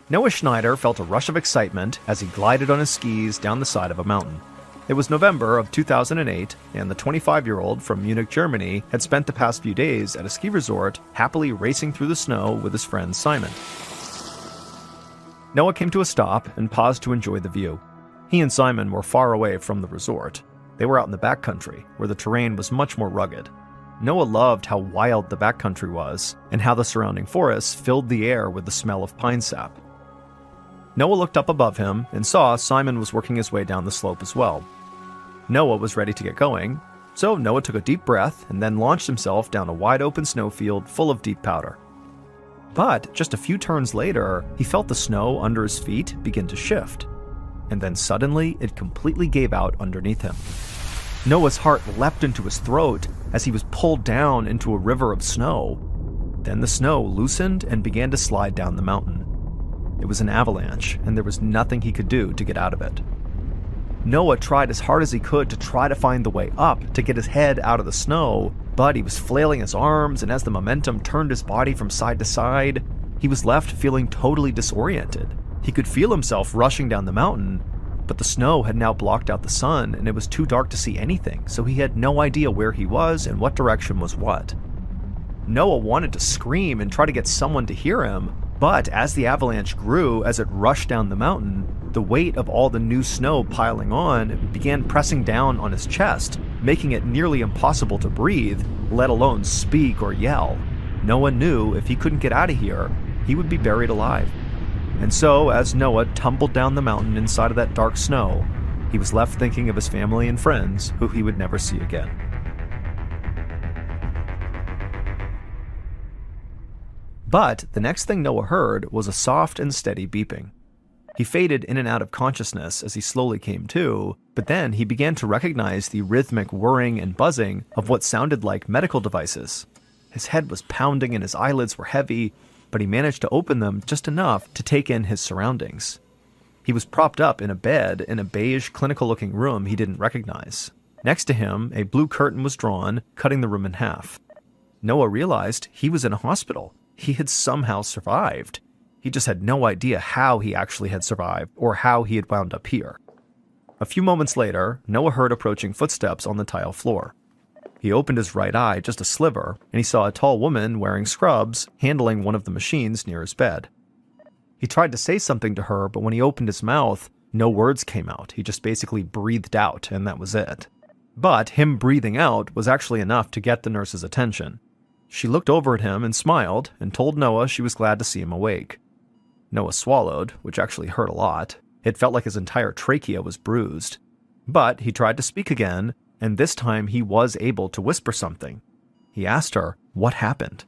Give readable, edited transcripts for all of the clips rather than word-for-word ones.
Noah Schneider felt a rush of excitement as he glided on his skis down the side of a mountain. It was November of 2008, and the 25-year-old from Munich, Germany, had spent the past few days at a ski resort, happily racing through the snow with his friend Simon. Noah came to a stop and paused to enjoy the view. He and Simon were far away from the resort. They were out in the backcountry, where the terrain was much more rugged. Noah loved how wild the backcountry was, and how the surrounding forests filled the air with the smell of pine sap. Noah looked up above him and saw Simon was working his way down the slope as well. Noah was ready to get going, so Noah took a deep breath and then launched himself down a wide-open snowfield full of deep powder. But just a few turns later, he felt the snow under his feet begin to shift, and then suddenly it completely gave out underneath him. Noah's heart leapt into his throat as he was pulled down into a river of snow. Then the snow loosened and began to slide down the mountain. It was an avalanche, and there was nothing he could do to get out of it. Noah tried as hard as he could to try to find the way up to get his head out of the snow, but he was flailing his arms, and as the momentum turned his body from side to side, he was left feeling totally disoriented. He could feel himself rushing down the mountain, but the snow had now blocked out the sun, and it was too dark to see anything, so he had no idea where he was and what direction was what. Noah wanted to scream and try to get someone to hear him, but as the avalanche grew, as it rushed down the mountain, the weight of all the new snow piling on began pressing down on his chest, making it nearly impossible to breathe, let alone speak or yell. Noah knew if he couldn't get out of here, he would be buried alive. And so, as Noah tumbled down the mountain inside of that dark snow, he was left thinking of his family and friends who he would never see again. But the next thing Noah heard was a soft and steady beeping. He faded in and out of consciousness as he slowly came to, but then he began to recognize the rhythmic whirring and buzzing of what sounded like medical devices. His head was pounding and his eyelids were heavy, but he managed to open them just enough to take in his surroundings. He was propped up in a bed in a beige, clinical-looking room he didn't recognize. Next to him, a blue curtain was drawn, cutting the room in half. Noah realized he was in a hospital. He had somehow survived. He just had no idea how he actually had survived or how he had wound up here. A few moments later, Noah heard approaching footsteps on the tile floor. He opened his right eye just a sliver, and he saw a tall woman wearing scrubs handling one of the machines near his bed. He tried to say something to her, but when he opened his mouth, no words came out. He just basically breathed out, and that was it. But him breathing out was actually enough to get the nurse's attention. She looked over at him and smiled, and told Noah she was glad to see him awake. Noah swallowed, which actually hurt a lot. It felt like his entire trachea was bruised. But he tried to speak again, and this time he was able to whisper something. He asked her what happened.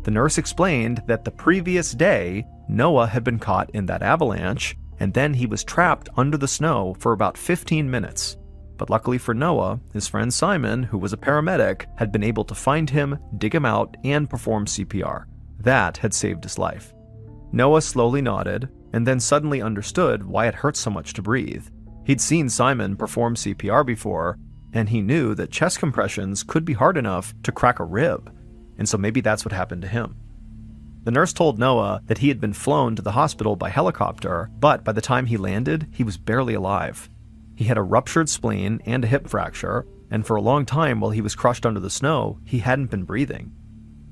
The nurse explained that the previous day, Noah had been caught in that avalanche, and then he was trapped under the snow for about 15 minutes. But luckily for Noah, his friend Simon, who was a paramedic, had been able to find him, dig him out, and perform CPR. That had saved his life. Noah slowly nodded, and then suddenly understood why it hurt so much to breathe. He'd seen Simon perform CPR before, and he knew that chest compressions could be hard enough to crack a rib, and so maybe that's what happened to him. The nurse told Noah that he had been flown to the hospital by helicopter, but by the time he landed, he was barely alive. He had a ruptured spleen and a hip fracture, and for a long time while he was crushed under the snow, he hadn't been breathing.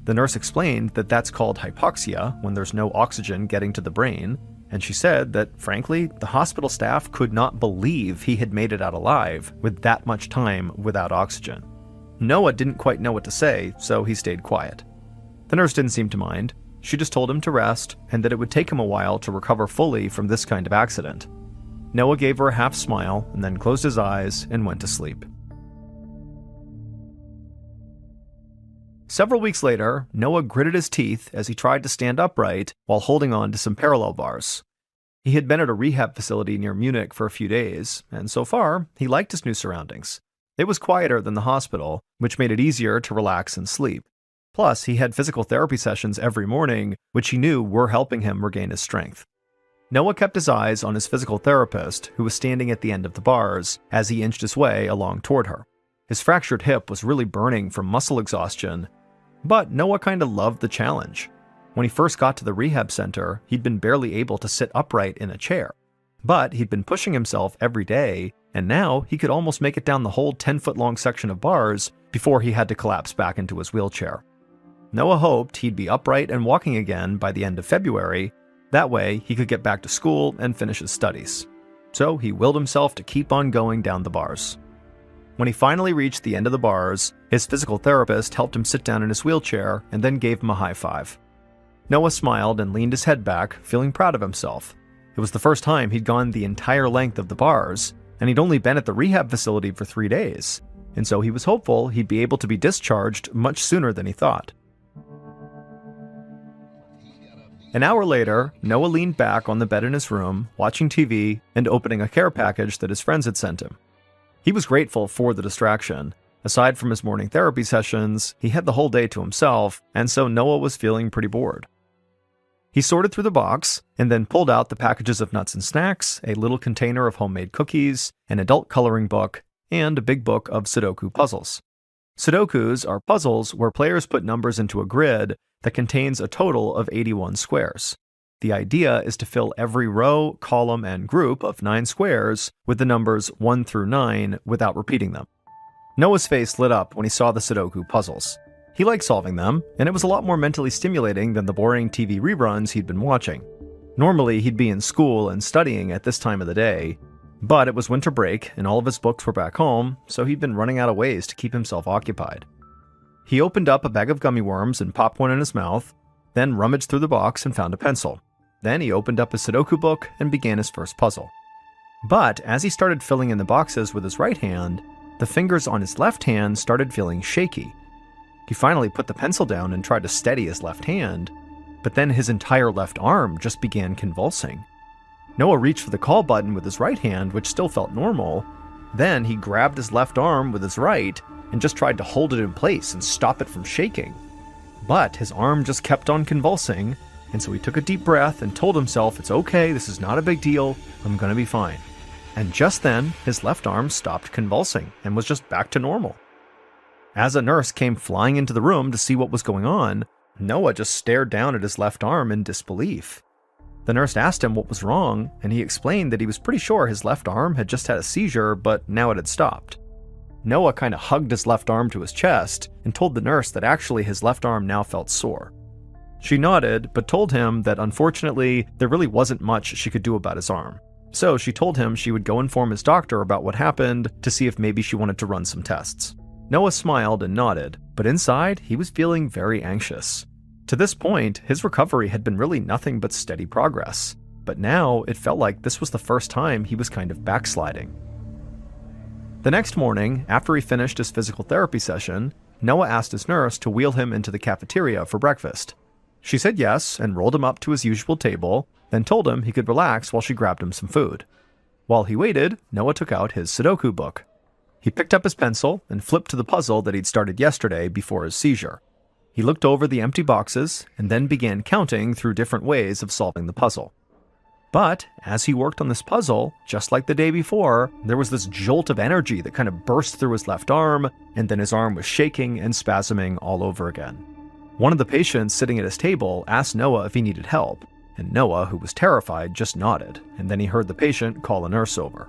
The nurse explained that that's called hypoxia, when there's no oxygen getting to the brain, and she said that, frankly, the hospital staff could not believe he had made it out alive with that much time without oxygen. Noah didn't quite know what to say, so he stayed quiet. The nurse didn't seem to mind. She just told him to rest, and that it would take him a while to recover fully from this kind of accident. Noah gave her a half smile, and then closed his eyes and went to sleep. Several weeks later, Noah gritted his teeth as he tried to stand upright while holding on to some parallel bars. He had been at a rehab facility near Munich for a few days, and so far, he liked his new surroundings. It was quieter than the hospital, which made it easier to relax and sleep. Plus, he had physical therapy sessions every morning, which he knew were helping him regain his strength. Noah kept his eyes on his physical therapist, who was standing at the end of the bars, as he inched his way along toward her. His fractured hip was really burning from muscle exhaustion, but Noah kinda loved the challenge. When he first got to the rehab center, he'd been barely able to sit upright in a chair. But he'd been pushing himself every day, and now he could almost make it down the whole 10-foot-long section of bars before he had to collapse back into his wheelchair. Noah hoped he'd be upright and walking again by the end of February. That way, he could get back to school and finish his studies. So he willed himself to keep on going down the bars. When he finally reached the end of the bars, his physical therapist helped him sit down in his wheelchair and then gave him a high five. Noah smiled and leaned his head back, feeling proud of himself. It was the first time he'd gone the entire length of the bars, and he'd only been at the rehab facility for 3 days, and so he was hopeful he'd be able to be discharged much sooner than he thought. An hour later, Noah leaned back on the bed in his room, watching TV and opening a care package that his friends had sent him. He was grateful for the distraction. Aside from his morning therapy sessions, he had the whole day to himself, and so Noah was feeling pretty bored. He sorted through the box, and then pulled out the packages of nuts and snacks, a little container of homemade cookies, an adult coloring book, and a big book of Sudoku puzzles. Sudokus are puzzles where players put numbers into a grid that contains a total of 81 squares. The idea is to fill every row, column, and group of 9 squares with the numbers 1 through 9 without repeating them. Noah's face lit up when he saw the Sudoku puzzles. He liked solving them, and it was a lot more mentally stimulating than the boring TV reruns he'd been watching. Normally, he'd be in school and studying at this time of the day, but it was winter break and all of his books were back home, so he'd been running out of ways to keep himself occupied. He opened up a bag of gummy worms and popped one in his mouth, then rummaged through the box and found a pencil. Then he opened up his Sudoku book and began his first puzzle. But as he started filling in the boxes with his right hand, the fingers on his left hand started feeling shaky. He finally put the pencil down and tried to steady his left hand, but then his entire left arm just began convulsing. Noah reached for the call button with his right hand, which still felt normal. Then he grabbed his left arm with his right and just tried to hold it in place and stop it from shaking. But his arm just kept on convulsing, and so he took a deep breath and told himself, "It's okay, this is not a big deal, I'm gonna be fine." And just then, his left arm stopped convulsing and was just back to normal. As a nurse came flying into the room to see what was going on, Noah just stared down at his left arm in disbelief. The nurse asked him what was wrong, and he explained that he was pretty sure his left arm had just had a seizure, but now it had stopped. Noah kind of hugged his left arm to his chest and told the nurse that actually his left arm now felt sore. She nodded, but told him that unfortunately, there really wasn't much she could do about his arm. So she told him she would go inform his doctor about what happened to see if maybe she wanted to run some tests. Noah smiled and nodded, but inside, he was feeling very anxious. To this point, his recovery had been really nothing but steady progress, but now it felt like this was the first time he was kind of backsliding. The next morning, after he finished his physical therapy session, Noah asked his nurse to wheel him into the cafeteria for breakfast. She said yes and rolled him up to his usual table, then told him he could relax while she grabbed him some food. While he waited, Noah took out his Sudoku book. He picked up his pencil and flipped to the puzzle that he'd started yesterday before his seizure. He looked over the empty boxes and then began counting through different ways of solving the puzzle. But as he worked on this puzzle, just like the day before, there was this jolt of energy that kind of burst through his left arm, and then his arm was shaking and spasming all over again. One of the patients sitting at his table asked Noah if he needed help, and Noah, who was terrified, just nodded, and then he heard the patient call a nurse over.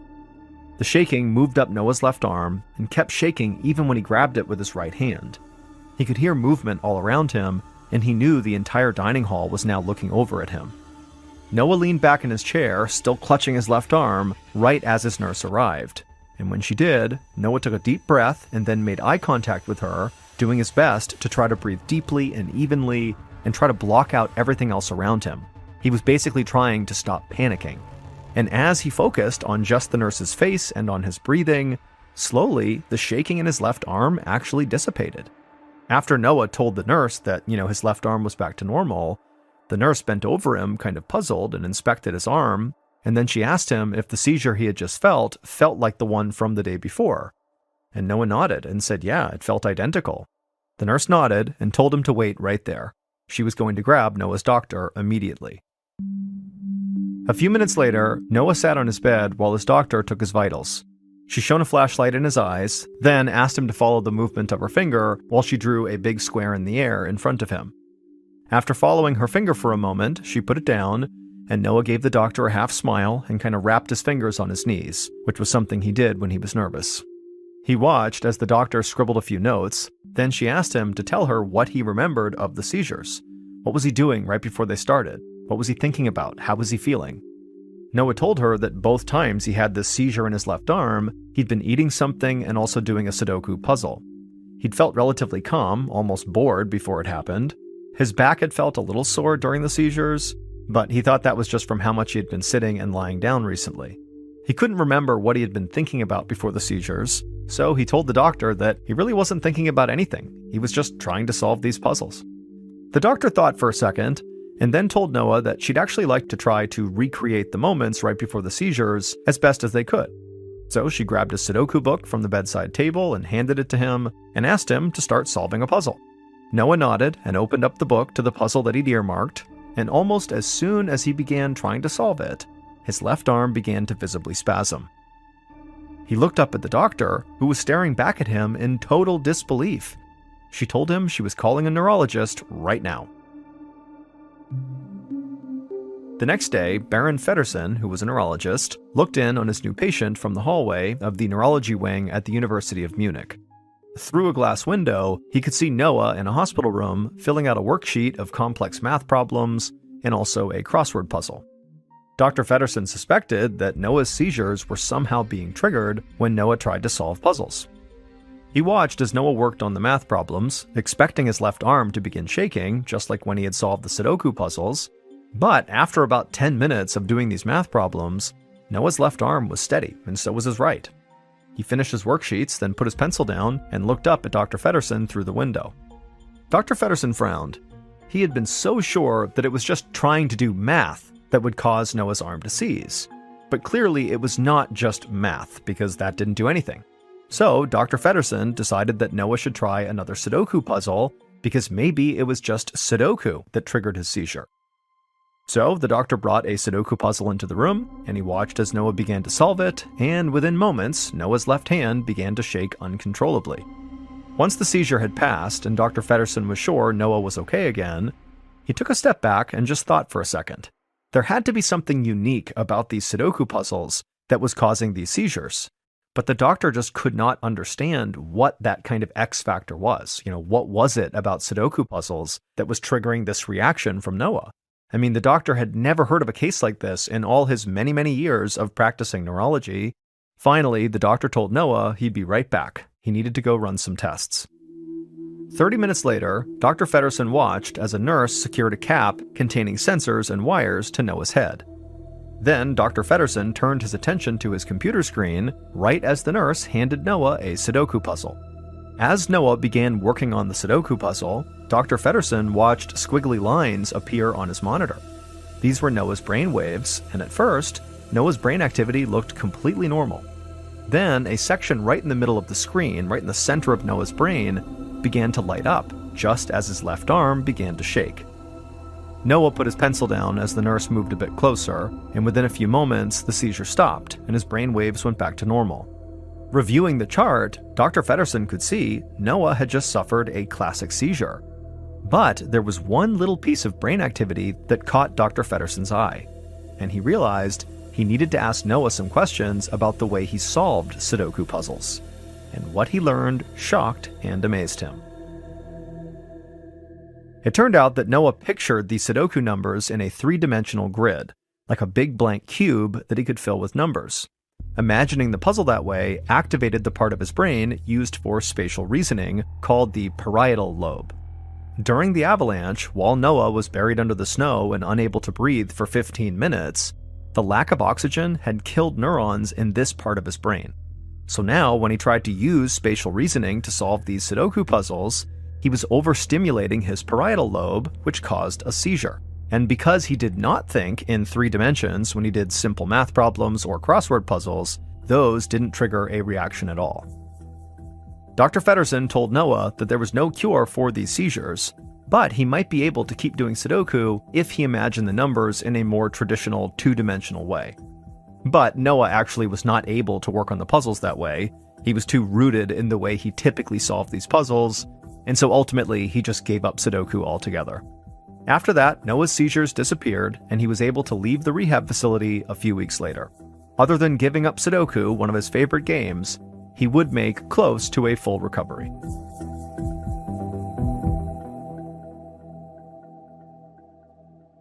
The shaking moved up Noah's left arm and kept shaking even when he grabbed it with his right hand. He could hear movement all around him, and he knew the entire dining hall was now looking over at him. Noah leaned back in his chair, still clutching his left arm, right as his nurse arrived. And when she did, Noah took a deep breath and then made eye contact with her, doing his best to try to breathe deeply and evenly and try to block out everything else around him. He was basically trying to stop panicking. And as he focused on just the nurse's face and on his breathing, slowly the shaking in his left arm actually dissipated. After Noah told the nurse that, his left arm was back to normal, the nurse bent over him, kind of puzzled, and inspected his arm, and then she asked him if the seizure he had just felt like the one from the day before. And Noah nodded and said, yeah, it felt identical. The nurse nodded and told him to wait right there. She was going to grab Noah's doctor immediately. A few minutes later, Noah sat on his bed while his doctor took his vitals. She shone a flashlight in his eyes, then asked him to follow the movement of her finger while she drew a big square in the air in front of him. After following her finger for a moment, she put it down, and Noah gave the doctor a half smile and kind of wrapped his fingers on his knees, which was something he did when he was nervous. He watched as the doctor scribbled a few notes, then she asked him to tell her what he remembered of the seizures. What was he doing right before they started? What was he thinking about? How was he feeling? Noah told her that both times he had this seizure in his left arm, he'd been eating something and also doing a Sudoku puzzle. He'd felt relatively calm, almost bored before it happened. His back had felt a little sore during the seizures, but he thought that was just from how much he had been sitting and lying down recently. He couldn't remember what he had been thinking about before the seizures, so he told the doctor that he really wasn't thinking about anything. He was just trying to solve these puzzles. The doctor thought for a second, and then told Noah that she'd actually like to try to recreate the moments right before the seizures as best as they could. So she grabbed a Sudoku book from the bedside table and handed it to him, and asked him to start solving a puzzle. Noah nodded and opened up the book to the puzzle that he'd earmarked, and almost as soon as he began trying to solve it, his left arm began to visibly spasm. He looked up at the doctor, who was staring back at him in total disbelief. She told him she was calling a neurologist right now. The next day, Baron Feddersen, who was a neurologist, looked in on his new patient from the hallway of the neurology wing at the University of Munich. Through a glass window, he could see Noah in a hospital room filling out a worksheet of complex math problems and also a crossword puzzle. Dr. Feddersen suspected that Noah's seizures were somehow being triggered when Noah tried to solve puzzles. He watched as Noah worked on the math problems, expecting his left arm to begin shaking, just like when he had solved the Sudoku puzzles. But after about 10 minutes of doing these math problems, Noah's left arm was steady, and so was his right. He finished his worksheets, then put his pencil down and looked up at Dr. Feddersen through the window. Dr. Feddersen frowned. He had been so sure that it was just trying to do math that would cause Noah's arm to seize. But clearly it was not just math, because that didn't do anything. So Dr. Feddersen decided that Noah should try another Sudoku puzzle, because maybe it was just Sudoku that triggered his seizure. So the doctor brought a Sudoku puzzle into the room, and he watched as Noah began to solve it, and within moments, Noah's left hand began to shake uncontrollably. Once the seizure had passed and Dr. Feddersen was sure Noah was okay again, he took a step back and just thought for a second. There had to be something unique about these Sudoku puzzles that was causing these seizures, but the doctor just could not understand what that kind of X factor was. What was it about Sudoku puzzles that was triggering this reaction from Noah? I mean, the doctor had never heard of a case like this in all his many, many years of practicing neurology. Finally, the doctor told Noah he'd be right back. He needed to go run some tests. 30 minutes later, Dr. Feddersen watched as a nurse secured a cap containing sensors and wires to Noah's head. Then Dr. Feddersen turned his attention to his computer screen right as the nurse handed Noah a Sudoku puzzle. As Noah began working on the Sudoku puzzle, Dr. Feddersen watched squiggly lines appear on his monitor. These were Noah's brain waves, and at first, Noah's brain activity looked completely normal. Then, a section right in the middle of the screen, right in the center of Noah's brain, began to light up, just as his left arm began to shake. Noah put his pencil down as the nurse moved a bit closer, and within a few moments, the seizure stopped, and his brain waves went back to normal. Reviewing the chart, Dr. Feddersen could see Noah had just suffered a classic seizure. But there was one little piece of brain activity that caught Dr. Feddersen's eye, and he realized he needed to ask Noah some questions about the way he solved Sudoku puzzles. And what he learned shocked and amazed him. It turned out that Noah pictured the Sudoku numbers in a three-dimensional grid, like a big blank cube that he could fill with numbers. Imagining the puzzle that way activated the part of his brain used for spatial reasoning called the parietal lobe. During the avalanche, while Noah was buried under the snow and unable to breathe for 15 minutes, the lack of oxygen had killed neurons in this part of his brain. So now, when he tried to use spatial reasoning to solve these Sudoku puzzles, he was overstimulating his parietal lobe, which caused a seizure. And because he did not think in 3 dimensions when he did simple math problems or crossword puzzles, those didn't trigger a reaction at all. Dr. Feddersen told Noah that there was no cure for these seizures, but he might be able to keep doing Sudoku if he imagined the numbers in a more traditional 2-dimensional way. But Noah actually was not able to work on the puzzles that way. He was too rooted in the way he typically solved these puzzles, and so ultimately he just gave up Sudoku altogether. After that, Noah's seizures disappeared, and he was able to leave the rehab facility a few weeks later. Other than giving up Sudoku, one of his favorite games, he would make close to a full recovery.